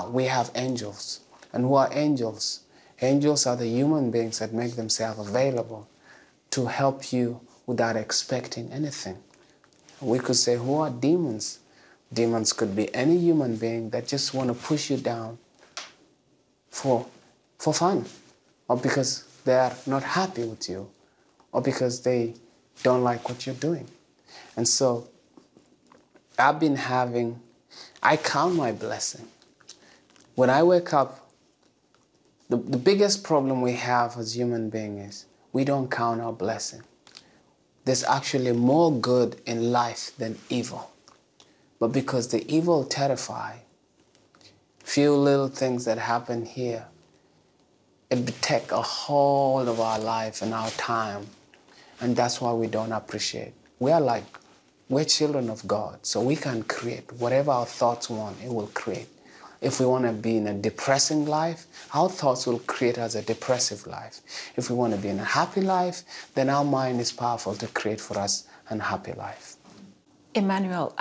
We have angels. And who are angels? Angels are the human beings that make themselves available to help you without expecting anything. We could say, who are demons? Demons could be any human being that just want to push you down for fun, or because they are not happy with you, or because they don't like what you're doing. And so I count my blessing. When I wake up, the biggest problem we have as human beings is we don't count our blessing. There's actually more good in life than evil. But because the evil terrify, few little things that happen here, it take a hold of our life and our time. And that's why we don't appreciate. We're children of God, so we can create whatever our thoughts want, it will create. If we want to be in a depressing life, our thoughts will create us a depressive life. If we want to be in a happy life, then our mind is powerful to create for us a happy life. Eimانويل,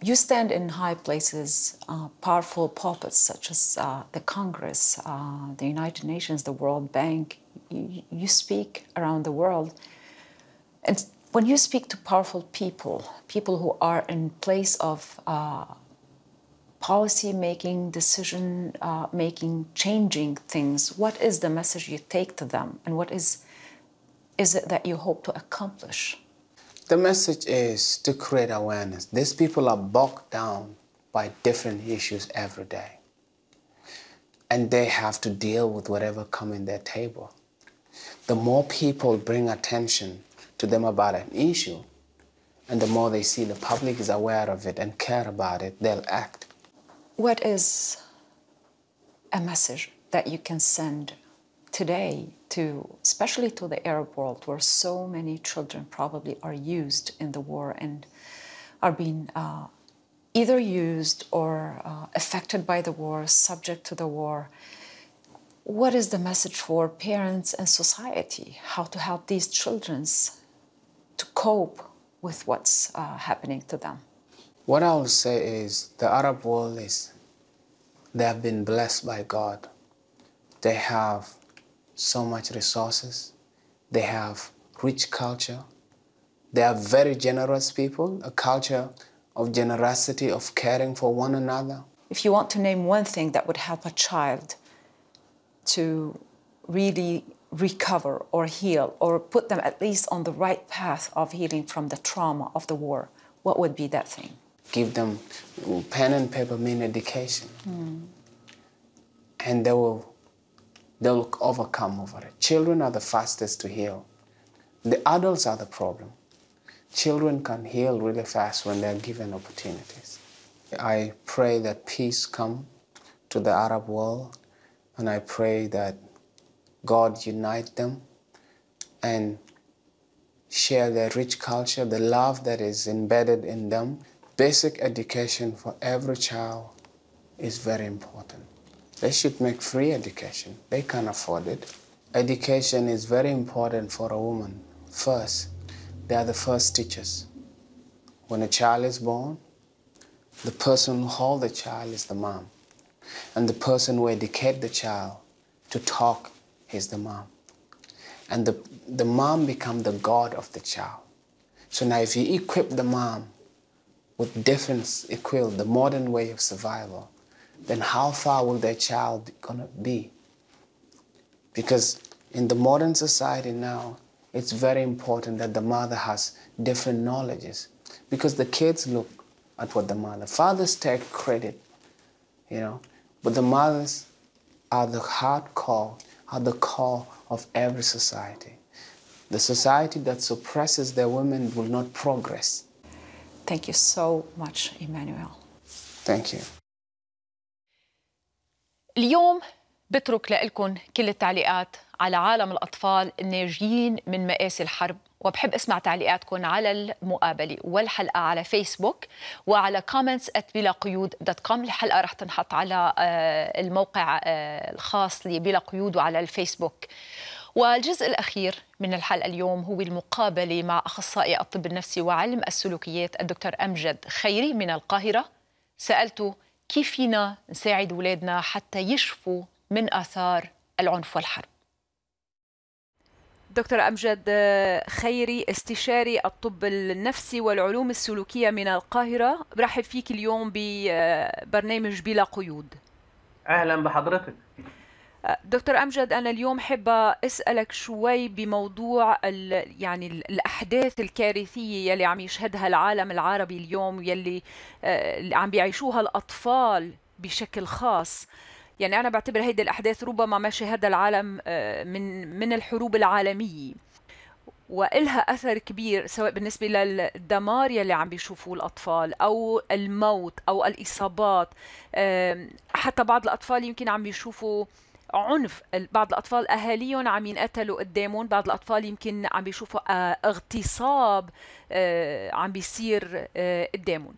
you stand in high places, powerful pulpits such as the Congress, the United Nations, the World Bank. You speak around the world. And when you speak to powerful people who are in place of policy-making, decision-making, changing things, what is the message you take to them, and what is it that you hope to accomplish? The message is to create awareness. These people are bogged down by different issues every day, and they have to deal with whatever comes in their table. The more people bring attention to them about an issue, and the more they see the public is aware of it and care about it, they'll act. What is a message that you can send today especially to the Arab world, where so many children probably are used in the war and are being either used or affected by the war, subject to the war? What is the message for parents and society? How to help these children to cope with what's happening to them? What I will say is the Arab world they have been blessed by God. They have so much resources. They have rich culture. They are very generous people, a culture of generosity, of caring for one another. If you want to name one thing that would help a child to really recover or heal, or put them at least on the right path of healing from the trauma of the war, what would be that thing? Give them pen and paper mean education. And they'll overcome over it. Children are the fastest to heal. The adults are the problem. Children can heal really fast when they're given opportunities. I pray that peace come to the Arab world, and I pray that God unite them and share their rich culture, the love that is embedded in them. Basic education for every child is very important. They should make free education. They can't afford it. Education is very important for a woman. First, they are the first teachers. When a child is born, the person who holds the child is the mom. And the person who educates the child to talk is the mom. And the mom becomes the god of the child. So now if you equip the mom with different the modern way of survival, then how far will their child gonna be? Because in the modern society now, it's very important that the mother has different knowledges, because the kids look at what the mother. Fathers take credit, you know, but the mothers are the hardcore, are the core of every society. The society that suppresses their women will not progress. Thank you so much, Emmanuel. Thank you. اليوم بترك لكم كل التعليقات على عالم الأطفال الناجين من مآسي الحرب، وبحب أسمع تعليقاتكم على المقابلة والحلقة على فيسبوك وعلى comments@بلاقيود.com. الحلقة رح تنحط على الموقع الخاص لبلا قيود وعلى الفيسبوك. والجزء الأخير من الحلقة اليوم هو المقابلة مع أخصائي الطب النفسي وعلم السلوكيات الدكتور أمجد خيري من القاهرة. سألته كيف فينا نساعد أولادنا حتى يشفوا من آثار العنف والحرب. دكتور أمجد خيري، استشاري الطب النفسي والعلوم السلوكية من القاهرة، برحب فيك اليوم ببرنامج بلا قيود. أهلا بحضرتك. دكتور أمجد، أنا اليوم حابة أسألك شوي بموضوع يعني الأحداث الكارثية يلي عم يشهدها العالم العربي اليوم، يلي عم بيعيشوها الأطفال بشكل خاص. يعني أنا بعتبر هيدي الأحداث ربما ما شاهدها العالم من الحروب العالمية، وإلها أثر كبير سواء بالنسبة للدمار يلي عم بيشوفوه الأطفال أو الموت أو الإصابات. حتى بعض الأطفال يمكن عم بيشوفوا عنف، بعض الأطفال أهاليهم عم ينقتلوا قدامهم، بعض الأطفال يمكن عم بيشوفوا اغتصاب عم بيصير قدامهم.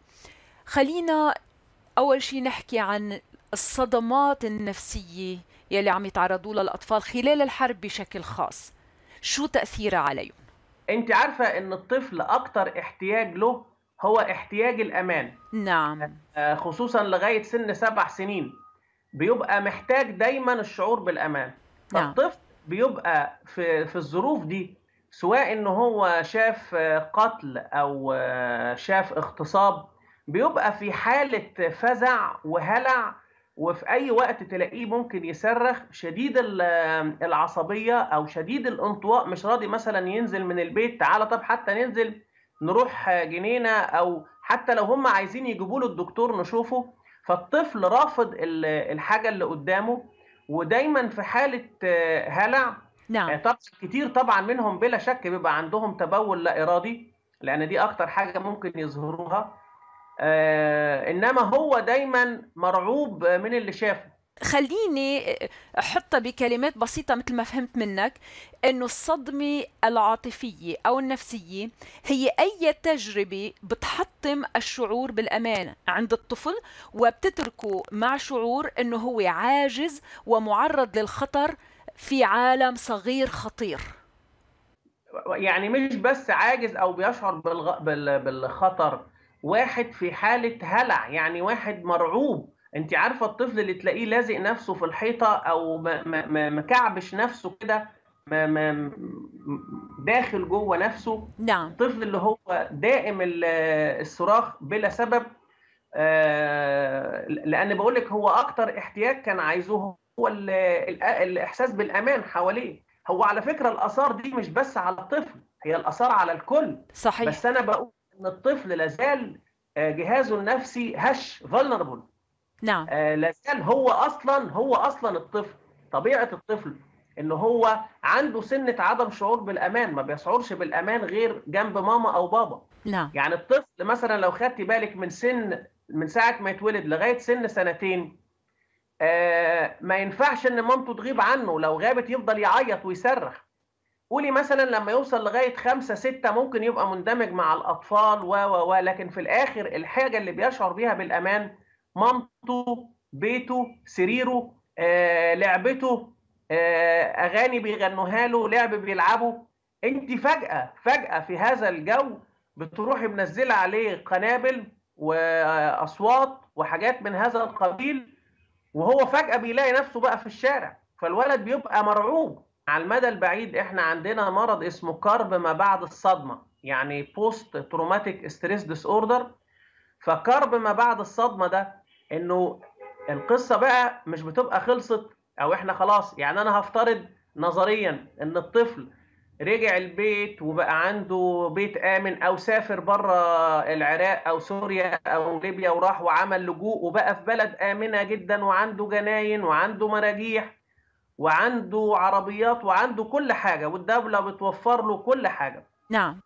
خلينا أول شيء نحكي عن الصدمات النفسية يلي عم يتعرضوا لها الأطفال خلال الحرب بشكل خاص. شو تأثيرها عليهم؟ أنت عارفة إن الطفل أكتر احتياج له هو احتياج الأمان. نعم. خصوصا لغاية سن 7 سنين بيبقى محتاج دايما الشعور بالأمان. فالطفل بيبقى في الظروف دي، سواء إنه هو شاف قتل أو شاف اغتصاب، بيبقى في حالة فزع وهلع، وفي أي وقت تلاقيه ممكن يصرخ، شديد العصبية أو شديد الانطواء، مش راضي مثلا ينزل من البيت. تعالى طب حتى ننزل نروح جنينة، أو حتى لو هم عايزين يجيبوا له الدكتور نشوفه، فالطفل رافض الحاجة اللي قدامه ودايما في حالة هلع. نعم. طبعا كتير طبعا منهم بلا شك بيبقى عندهم تبول لا إرادي، لأن دي أكتر حاجة ممكن يظهروها. إنما هو دايما مرعوب من اللي شافه. خليني أحطها بكلمات بسيطة مثل ما فهمت منك، إنه الصدمة العاطفية أو النفسية هي أي تجربة بتحطم الشعور بالأمان عند الطفل وبتتركه مع شعور إنه هو عاجز ومعرض للخطر في عالم صغير خطير. يعني مش بس عاجز أو بيشعر بالخطر، واحد في حالة هلع، يعني واحد مرعوب. انت عارفة الطفل اللي تلاقيه لازق نفسه في الحيطة او مكعبش نفسه كده، داخل جوه نفسه. نعم. الطفل اللي هو دائم الصراخ بلا سبب، لان بقولك هو اكتر احتياج كان عايزه هو الاحساس بالامان حواليه. هو على فكرة الاثار دي مش بس على الطفل، هي الاثار على الكل. صحيح. بس انا بقول ان الطفل لازال جهازه النفسي هش vulnerable. نعم. لازال هو اصلا الطفل، طبيعه الطفل ان هو عنده سنه عدم شعور بالامان، ما بيشعرش بالامان غير جنب ماما او بابا. نعم. يعني الطفل مثلا لو خدتي بالك من ساعه ما يتولد لغايه سن 2 ما ينفعش ان مامته تغيب عنه، لو غابت يفضل يعيط ويصرخ. قولي مثلا لما يوصل لغايه 5 6 ممكن يبقى مندمج مع الاطفال لكن في الاخر الحاجه اللي بيشعر بيها بالامان مامته، بيته، سريره، لعبته، اغاني بيغنوها له، لعب بيلعبه. انت فجأة في هذا الجو بتروحي منزله عليه قنابل واصوات وحاجات من هذا القبيل، وهو فجأة بيلاقي نفسه بقى في الشارع. فالولد بيبقى مرعوب. على المدى البعيد احنا عندنا مرض اسمه كرب ما بعد الصدمة، يعني بوست تروماتيك ستريس ديس اوردر. فكرب ما بعد الصدمة ده انه القصة بقى مش بتبقى خلصت، او احنا خلاص. يعني انا هفترض نظريا ان الطفل رجع البيت وبقى عنده بيت آمن، أو سافر بره العراق أو سوريا أو ليبيا وراح وعمل لجوء وبقى في بلد آمنة جدا، وعنده جناين وعنده مراجيح وعنده عربيات وعنده كل حاجة، والدولة بتوفر له كل حاجة. نعم.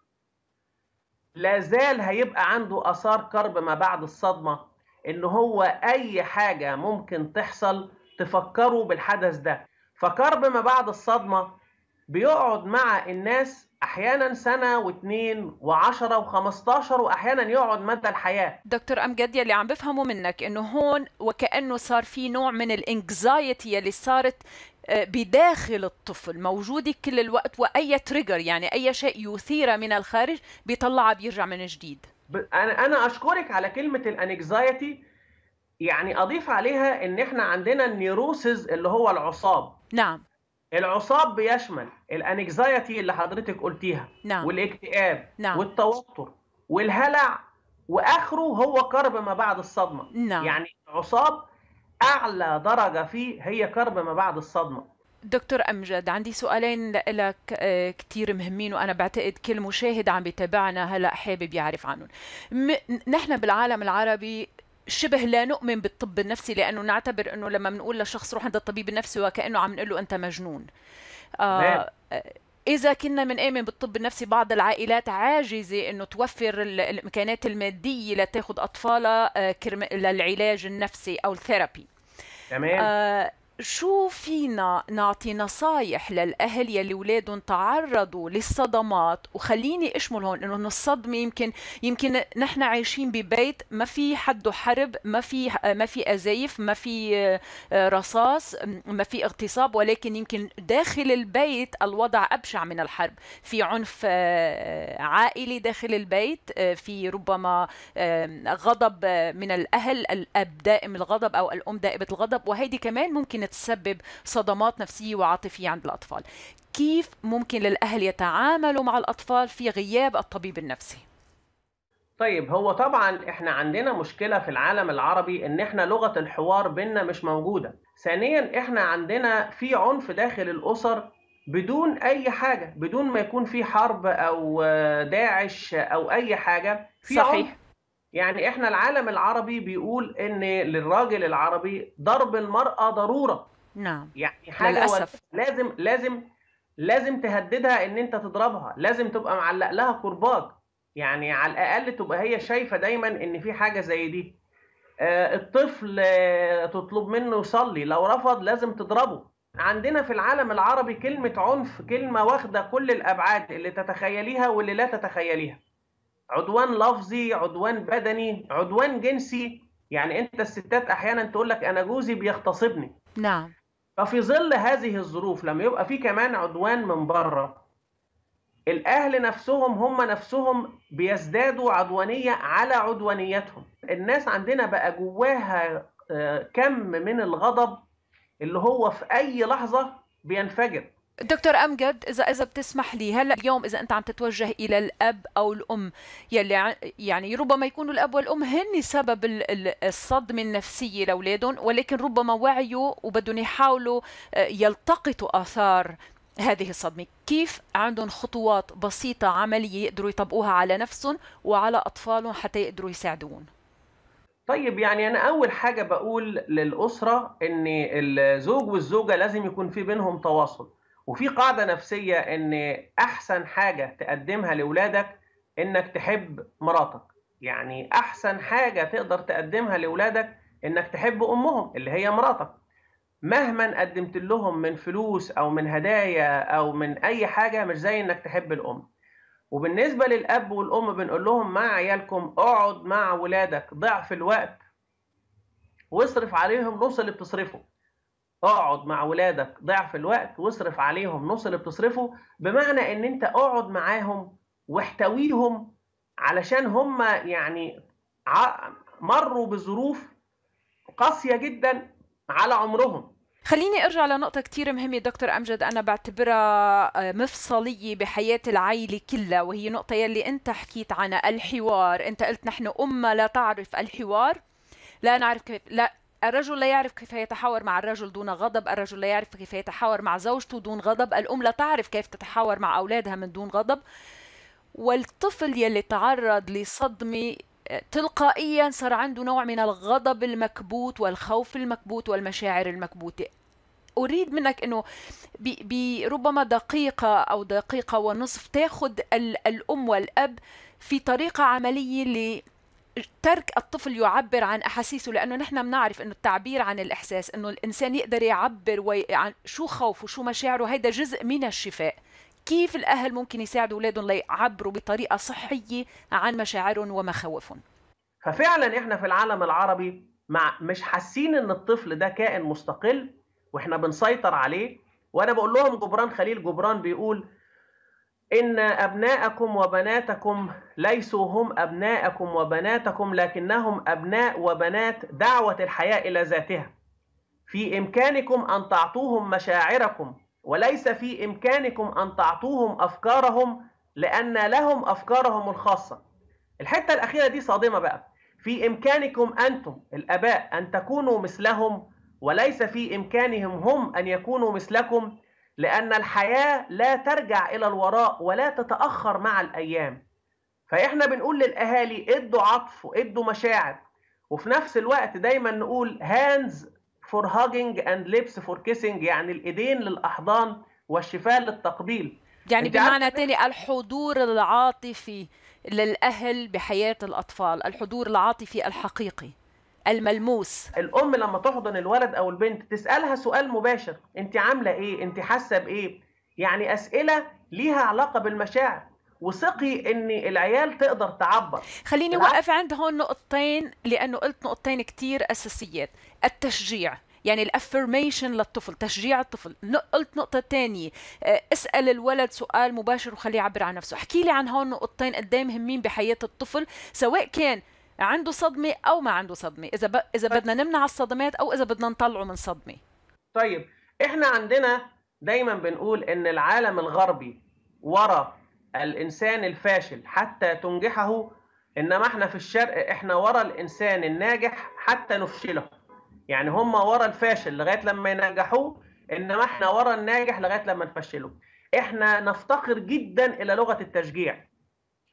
لا زال هيبقى عنده آثار كرب ما بعد الصدمة، إن هو أي حاجة ممكن تحصل تفكره بالحدث ده. فكرب ما بعد الصدمة بيقعد مع الناس أحيانا سنة واثنين وعشرة وخمستاشر، وأحيانا يقعد مدى الحياة. دكتور أمجد، يلي عم بفهمه منك إنه هون وكأنه صار في نوع من الانكزايتي يلي صارت بداخل الطفل موجودة كل الوقت، وأي تريجر يعني أي شيء يثيره من الخارج بيطلعها بيرجع من جديد. أنا أشكرك على كلمة الانكزايتي. يعني أضيف عليها إن إحنا عندنا النيروسز اللي هو العصاب. نعم. العصاب بيشمل الانكزايتي اللي حضرتك قلتيها، نعم. والاكتئاب، نعم. والتوتر، والهلع، واخره هو كرب ما بعد الصدمه. نعم. يعني العصاب اعلى درجه فيه هي كرب ما بعد الصدمه. دكتور أمجد، عندي سؤالين لك كتير مهمين، وأنا بعتقد كل مشاهد عم بيتابعنا هلأ حابب يعرف عنهم. نحن بالعالم العربي شبه لا نؤمن بالطب النفسي، لأنه نعتبر أنه لما بنقول لشخص روح عند الطبيب النفسي وكأنه عم نقول له أنت مجنون. إذا كنا بنآمن بالطب النفسي، بعض العائلات عاجزة إنه توفر الإمكانات المادية لتاخذ أطفالها للعلاج النفسي أو الثيرابي. تمام. شو فينا نعطي نصايح للأهل يلي ولادهم تعرضوا للصدمات؟ وخليني أشمل هون إنه الصدمة يمكن نحن عايشين ببيت ما في حده حرب، ما في أزايف، ما في رصاص، ما في اغتصاب، ولكن يمكن داخل البيت الوضع أبشع من الحرب. في عنف عائلي داخل البيت، في ربما غضب من الأهل، الأب دائم الغضب أو الأم دائمة الغضب، وهيدي كمان ممكن تسبب صدمات نفسية وعاطفية عند الأطفال. كيف ممكن للأهل يتعاملوا مع الأطفال في غياب الطبيب النفسي؟ طيب، هو طبعا احنا عندنا مشكلة في العالم العربي ان احنا لغة الحوار بيننا مش موجودة. ثانيا، احنا عندنا في عنف داخل الأسر بدون اي حاجة، بدون ما يكون في حرب او داعش او اي حاجة، في صحيح. عنف. يعني احنا العالم العربي بيقول ان للراجل العربي ضرب المرأة ضرورة. نعم. يعني حاجة للأسف. لازم تهددها ان انت تضربها، لازم تبقى معلق لها كرباج. يعني على الاقل تبقى هي شايفة دايما ان في حاجة زي دي. الطفل تطلب منه يصلي، لو رفض لازم تضربه. عندنا في العالم العربي كلمة عنف كلمة واخدة كل الابعاد اللي تتخيليها واللي لا تتخيليها. عدوان لفظي، عدوان بدني، عدوان جنسي. يعني انت الستات احيانا تقول لك انا جوزي بيغتصبني. نعم. ففي ظل هذه الظروف لما يبقى في كمان عدوان من بره، الاهل نفسهم هم نفسهم بيزدادوا عدوانية على عدوانيتهم. الناس عندنا بقى جواها كم من الغضب اللي هو في اي لحظة بينفجر. دكتور أمجد، إذا بتسمح لي هلا اليوم، إذا أنت عم تتوجه إلى الأب أو الأم يلي يعني ربما يكونوا الأب والأم هن سبب الصدمة النفسية لأولادهم، ولكن ربما وعيوا وبدهم يحاولوا يلتقطوا آثار هذه الصدمة، كيف عندهم خطوات بسيطة عملية يقدروا يطبقوها على نفسهم وعلى أطفالهم حتى يقدروا يساعدون؟ طيب، يعني أنا أول حاجة بقول للأسرة إن الزوج والزوجة لازم يكون في بينهم تواصل. وفي قاعدة نفسية إن أحسن حاجة تقدمها لأولادك إنك تحب مراتك. يعني أحسن حاجة تقدر تقدمها لأولادك إنك تحب أمهم اللي هي مراتك. مهما قدمت لهم من فلوس أو من هدايا أو من أي حاجة، مش زي إنك تحب الأم. وبالنسبة للأب والأم بنقول لهم مع عيالكم اقعد مع ولادك ضعف الوقت واصرف عليهم نص اللي بتصرفه. اقعد مع ولادك ضعف الوقت واصرف عليهم نص اللي بتصرفه، بمعنى ان انت اقعد معاهم واحتويهم، علشان هم يعني مروا بظروف قاسية جدا على عمرهم. خليني ارجع لنقطة كتير مهمة دكتور أمجد، أنا بعتبرها مفصلية بحياة العائلة كلها، وهي نقطة يلي أنت حكيت عنها، الحوار. أنت قلت نحن أمة لا تعرف الحوار، لا نعرف كيف، لا، الرجل لا يعرف كيف يتحاور مع الرجل دون غضب، الرجل لا يعرف كيف يتحاور مع زوجته دون غضب، الأم لا تعرف كيف تتحاور مع أولادها من دون غضب. والطفل يلي تعرض لصدمة تلقائيا صار عنده نوع من الغضب المكبوت والخوف المكبوت والمشاعر المكبوتة. أريد منك أنه بربما دقيقة أو دقيقة ونصف تاخد الأم والأب في طريقة عملية لترك الطفل يعبر عن أحاسيسه، لأنه نحن بنعرف أنه التعبير عن الإحساس، أنه الإنسان يقدر يعبر عن شو خوفه وشو مشاعره، هيدا جزء من الشفاء. كيف الأهل ممكن يساعدوا أولادهم ليعبروا بطريقة صحية عن مشاعرهم ومخاوفهم؟ ففعلا احنا في العالم العربي مش حاسين ان الطفل ده كائن مستقل واحنا بنسيطر عليه. وانا بقول لهم جبران خليل جبران بيقول ان ابناءكم وبناتكم ليسوا هم ابناءكم وبناتكم، لكنهم ابناء وبنات دعوة الحياة الى ذاتها. في امكانكم ان تعطوهم مشاعركم، وليس في امكانكم ان تعطوهم افكارهم، لان لهم افكارهم الخاصة. الحتة الاخيرة دي صادمة بقى. في امكانكم انتم الاباء ان تكونوا مثلهم، وليس في امكانهم هم ان يكونوا مثلكم، لان الحياة لا ترجع الى الوراء ولا تتأخر مع الايام. فاحنا بنقول للاهالي ادوا عطف وادوا مشاعر، وفي نفس الوقت دايما نقول hands for hugging and lips for kissing، يعني الايدين للاحضان والشفاه للتقبيل. يعني بمعنى تاني الحضور العاطفي للأهل بحياة الأطفال، الحضور العاطفي الحقيقي الملموس. الأم لما تحضن الولد أو البنت تسألها سؤال مباشر، أنت عاملة إيه؟ أنت حاسة بإيه؟ يعني أسئلة ليها علاقة بالمشاعر، وثقي إن العيال تقدر تعبر. خليني وقف عند هون نقطتين، لأنه قلت نقطتين كتير أساسيات. التشجيع، يعني الافرميشن للطفل، تشجيع الطفل. قلت نقطة تانية، اسأل الولد سؤال مباشر وخليه يعبر عن نفسه. احكي لي عن هون نقطتين قدام مهمين بحياة الطفل، سواء كان عنده صدمة أو ما عنده صدمة، إذا بدنا نمنع الصدمات أو إذا بدنا نطلعه من صدمة. طيب، إحنا عندنا دايما بنقول إن العالم الغربي ورا الإنسان الفاشل حتى تنجحه، إنما إحنا في الشرق إحنا ورا الإنسان الناجح حتى نفشله. يعني هم ورا الفاشل لغاية لما ينجحوه، إنما إحنا ورا الناجح لغاية لما نفشله. إحنا نفتقر جدا إلى لغة التشجيع،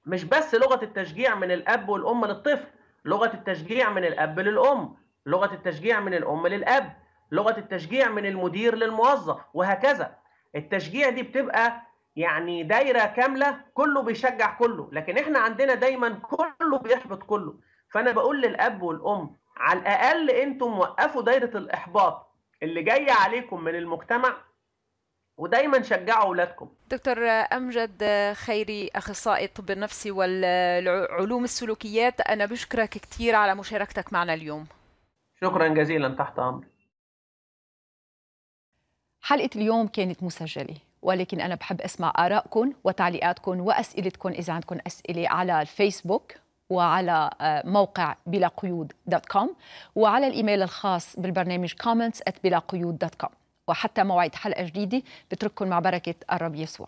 مش بس لغة التشجيع من الأب والأم للطفل، لغة التشجيع من الأب للأم، لغة التشجيع من الأم للأب، لغة التشجيع من المدير للموظف، وهكذا. التشجيع دي بتبقى يعني دايرة كاملة، كله بيشجع كله، لكن احنا عندنا دايما كله بيحبط كله. فأنا بقول للأب والأم على الأقل انتم وقفوا دايرة الإحباط اللي جاية عليكم من المجتمع، ودايما شجعوا أولادكم. دكتور أمجد خيري، أخصائي الطب النفسي والعلوم السلوكيات، أنا بشكرك كثير على مشاركتك معنا اليوم. شكرا جزيلا، تحت أمرك. حلقة اليوم كانت مسجلة، ولكن أنا بحب أسمع آرائكم وتعليقاتكم وأسئلتكم إذا عندكم أسئلة على الفيسبوك وعلى موقع بلاقيود.com وعلى الإيميل الخاص بالبرنامج comments@بلاقيود.com. وحتى موعد حلقة جديدة بترككم مع بركة الرب يسوع.